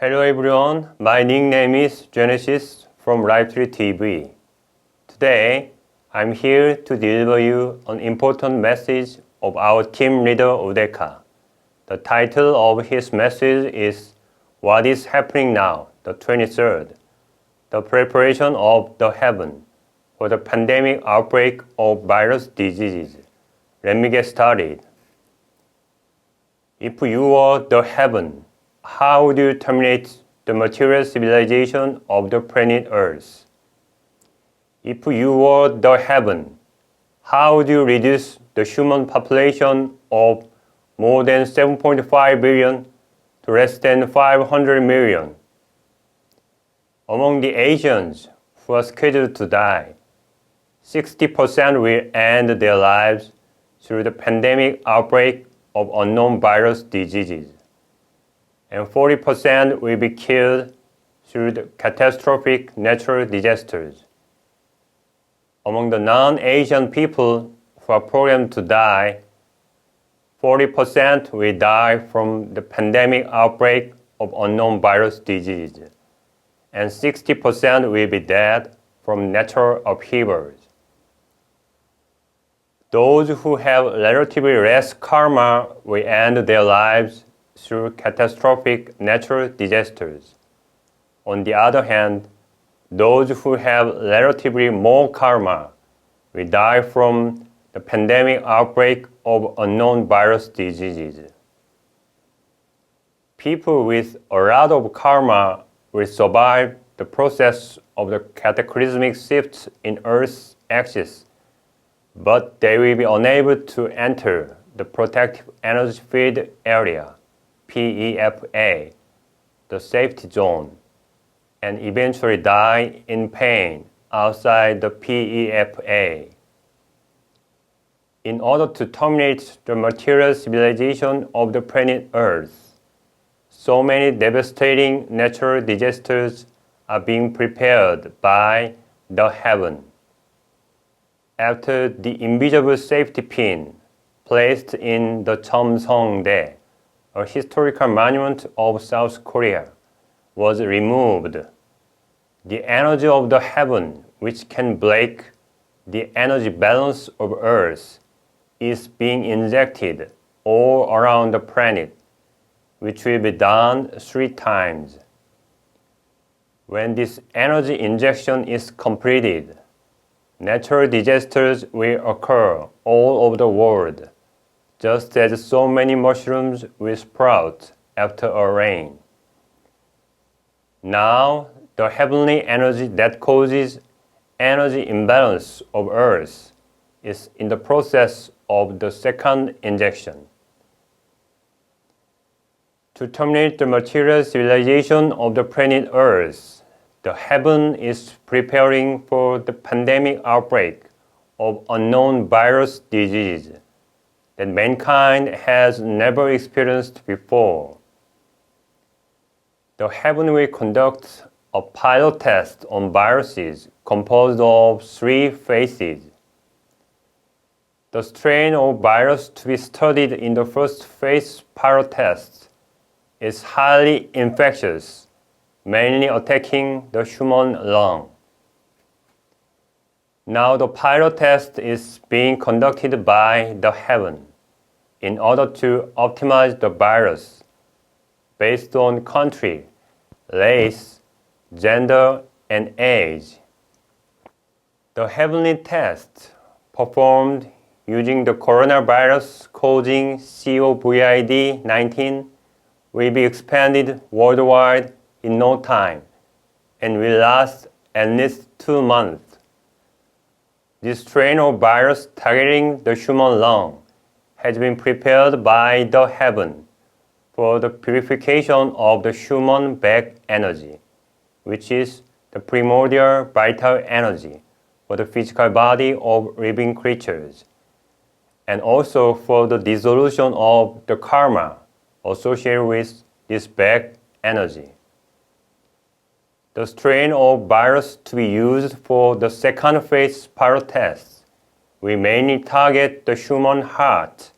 Hello everyone, my nickname is Genesis from LifeTree TV. Today, I'm here to deliver you an important message of our team leader Udeka. The title of his message is What is Happening Now, the 23rd, the preparation of the heaven for the pandemic outbreak of virus diseases. Let me get started. If you were the heaven, how would you terminate the material civilization of the planet Earth? If you were the heaven, how would you reduce the human population of more than 7.5 billion to less than 500 million? Among the Asians who are scheduled to die, 60% will end their lives through the pandemic outbreak of unknown virus diseases, and 40% will be killed through the catastrophic natural disasters. Among the non-Asian people who are programmed to die, 40% will die from the pandemic outbreak of unknown virus diseases, and 60% will be dead from natural upheavals. Those who have relatively less karma will end their lives through catastrophic natural disasters. On the other hand, those who have relatively more karma will die from the pandemic outbreak of unknown virus diseases. People with a lot of karma will survive the process of the cataclysmic shifts in Earth's axis, but they will be unable to enter the protective energy field area, PEFA, the safety zone, and eventually die in pain outside the PEFA. In order to terminate the material civilization of the planet Earth, so many devastating natural disasters are being prepared by the heaven. After the invisible safety pin placed in the Cheomseongdae, a historical monument of South Korea, was removed, the energy of the heaven, which can break the energy balance of Earth, is being injected all around the planet, which will be done 3 times. When this energy injection is completed, natural disasters will occur all over the world, just as so many mushrooms will sprout after a rain. Now, the heavenly energy that causes energy imbalance of Earth is in the process of the second injection. To terminate the material civilization of the planet Earth, the heaven is preparing for the pandemic outbreak of unknown virus disease that mankind has never experienced before. The heaven will conduct a pilot test on viruses composed of 3 phases. The strain of virus to be studied in the first phase pilot test is highly infectious, mainly attacking the human lung. Now the pilot test is being conducted by the heaven in order to optimize the virus based on country, race, gender, and age. The heavenly test, performed using the coronavirus causing COVID-19, will be expanded worldwide in no time and will last at least 2 months. This strain of virus targeting the human lung has been prepared by the heaven for the purification of the human back energy, which is the primordial vital energy for the physical body of living creatures, and also for the dissolution of the karma associated with this back energy. The strain of virus to be used for the second phase pilot test will mainly target the human heart,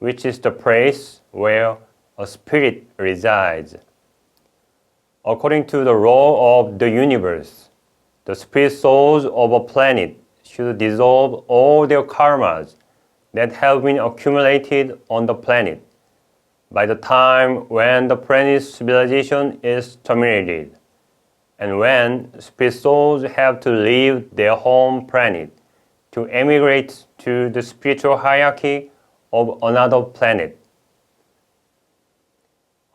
which is the place where a spirit resides. According to the law of the universe, the spirit souls of a planet should dissolve all their karmas that have been accumulated on the planet by the time when the planet's civilization is terminated, and when spirit souls have to leave their home planet to emigrate to the spiritual hierarchy of another planet.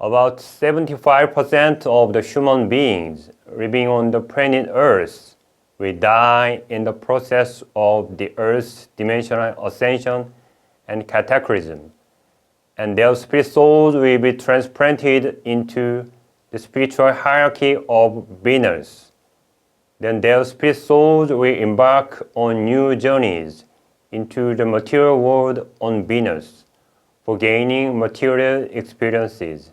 About 75% of the human beings living on the planet Earth will die in the process of the Earth's dimensional ascension and cataclysm, and their spirit souls will be transplanted into the spiritual hierarchy of Venus. Then their spirit souls will embark on new journeys into the material world on Venus for gaining material experiences.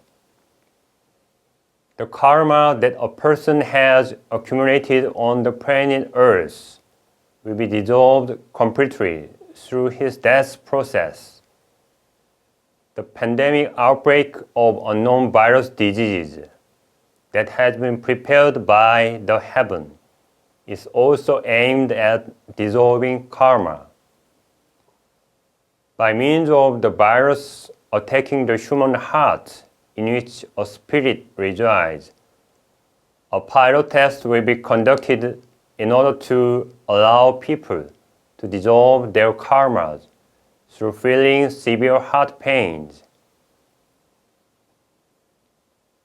The karma that a person has accumulated on the planet Earth will be dissolved completely through his death process. The pandemic outbreak of unknown virus diseases that has been prepared by the heaven is also aimed at dissolving karma. By means of the virus attacking the human heart in which a spirit resides, a pilot test will be conducted in order to allow people to dissolve their karmas through feeling severe heart pains.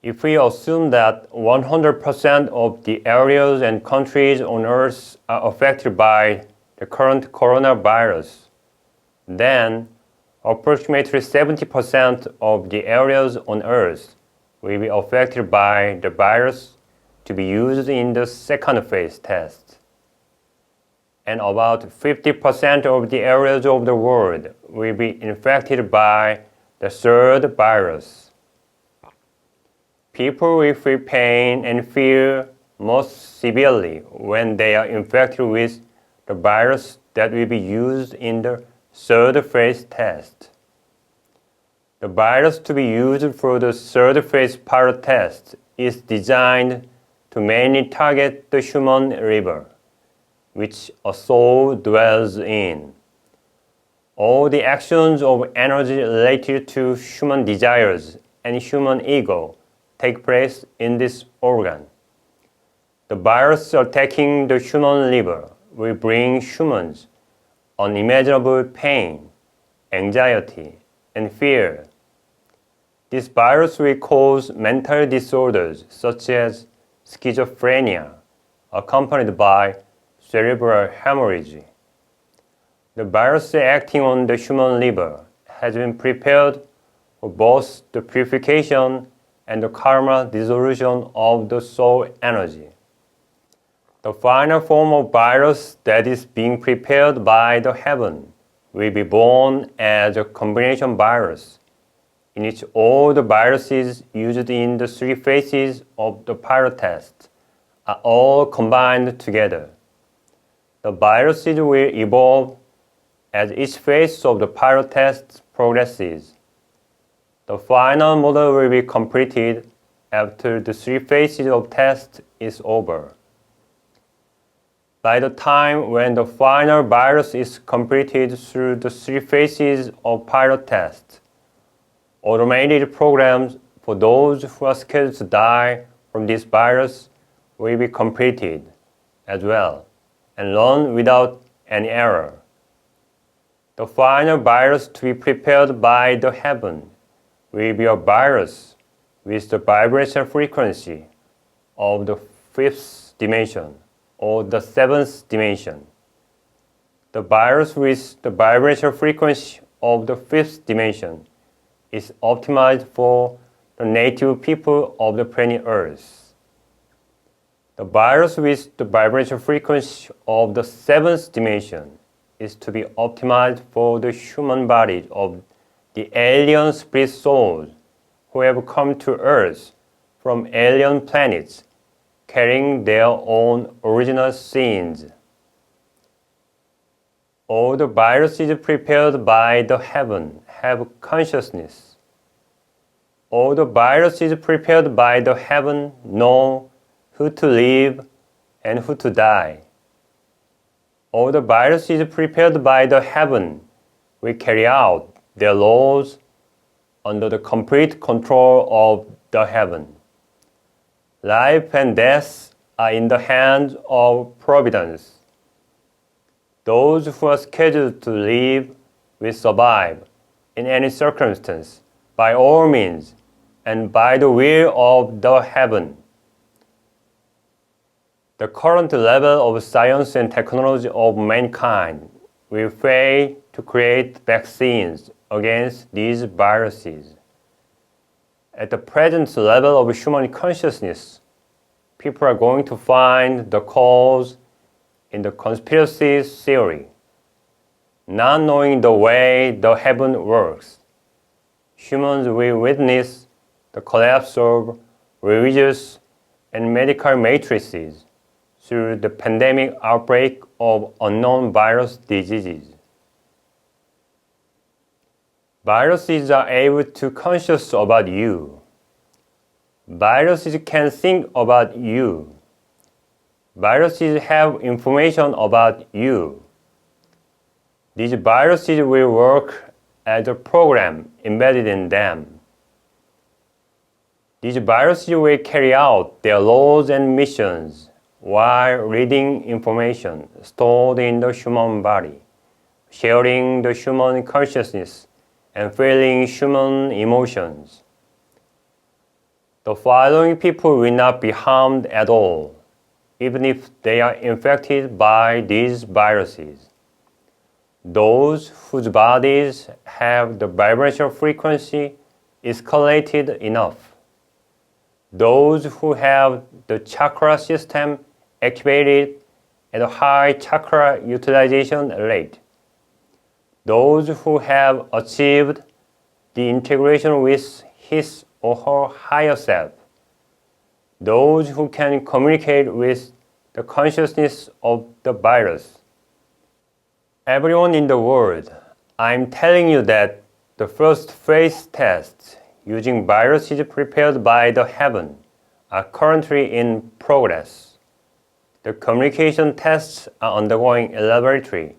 If we assume that 100% of the areas and countries on Earth are affected by the current coronavirus, then approximately 70% of the areas on Earth will be affected by the virus to be used in the second phase test. And about 50% of the areas of the world will be infected by the third virus. People will feel pain and fear most severely when they are infected with the virus that will be used in the third phase test. The virus to be used for the third phase pilot test is designed to mainly target the human liver, which a soul dwells in. All the actions of energy related to human desires and human ego take place in this organ. The virus attacking the human liver will bring humans unimaginable pain, anxiety, and fear. This virus will cause mental disorders such as schizophrenia, accompanied by cerebral hemorrhage. The virus acting on the human liver has been prepared for both the purification and the karma dissolution of the soul energy. The final form of virus that is being prepared by the heaven will be born as a combination virus, in which all the viruses used in the three phases of the pilot test are all combined together. The viruses will evolve as each phase of the pilot test progresses. The final model will be completed after the three phases of test is over. By the time when the final virus is completed through the three phases of pilot test, automated programs for those who are scheduled to die from this virus will be completed as well and run without any error. The final virus to be prepared by the heaven will be a virus with the vibration frequency of the fifth dimension or the seventh dimension. The virus with the vibration frequency of the fifth dimension is optimized for the native people of the planet Earth. The virus with the vibration frequency of the seventh dimension is to be optimized for the human bodies of the alien spirit souls who have come to Earth from alien planets, carrying their own original sins. All the viruses prepared by the heaven have consciousness. All the viruses prepared by the heaven know who to live and who to die. All the viruses prepared by the heaven will carry out their laws under the complete control of the heaven. Life and death are in the hands of providence. Those who are scheduled to live will survive in any circumstance by all means and by the will of the heaven. The current level of science and technology of mankind will fail to create vaccines against these viruses. At the present level of human consciousness, people are going to find the cause in the conspiracy theory, not knowing the way the heaven works. Humans will witness the collapse of religious and medical matrices through the pandemic outbreak of unknown virus diseases. Viruses are able to conscious about you. Viruses can think about you. Viruses have information about you. These viruses will work as a program embedded in them. These viruses will carry out their laws and missions while reading information stored in the human body, sharing the human consciousness, and feeling human emotions. The following people will not be harmed at all, even if they are infected by these viruses. Those whose bodies have the vibrational frequency escalated enough. Those who have the chakra system activated at a high chakra utilization rate. Those who have achieved the integration with his or her higher self. Those who can communicate with the consciousness of the virus. Everyone in the world, I'm telling you that the first phase tests using viruses prepared by the heaven are currently in progress. The communication tests are undergoing in laboratory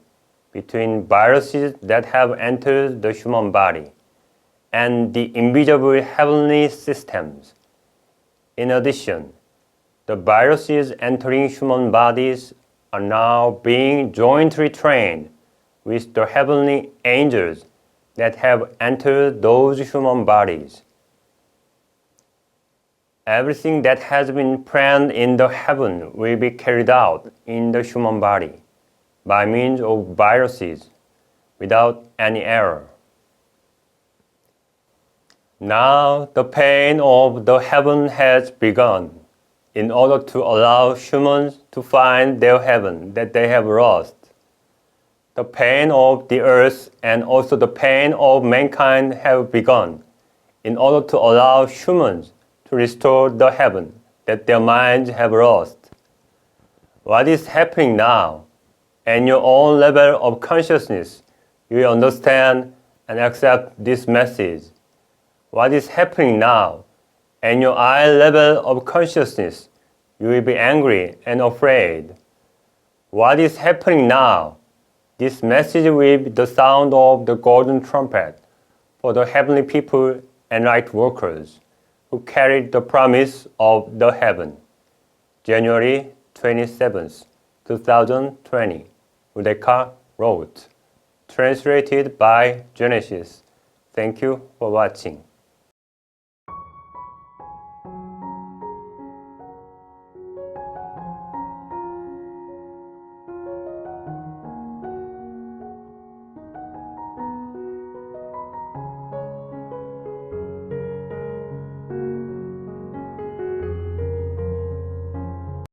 between viruses that have entered the human body and the invisible heavenly systems. In addition, the viruses entering human bodies are now being jointly trained with the heavenly angels that have entered those human bodies. Everything that has been planned in the heaven will be carried out in the human body by means of viruses without any error. Now the pain of the heaven has begun in order to allow humans to find their heaven that they have lost. The pain of the earth and also the pain of mankind have begun in order to allow humans to restore the heaven that their minds have lost. What is happening now? At your own level of consciousness, you will understand and accept this message. What is happening now? At your eye level of consciousness, you will be angry and afraid. What is happening now? This message will be the sound of the golden trumpet for the heavenly people and light workers who carried the promise of the heaven. January 27th, 2020. Udeka wrote. Translated by Genesis. Thank you for watching.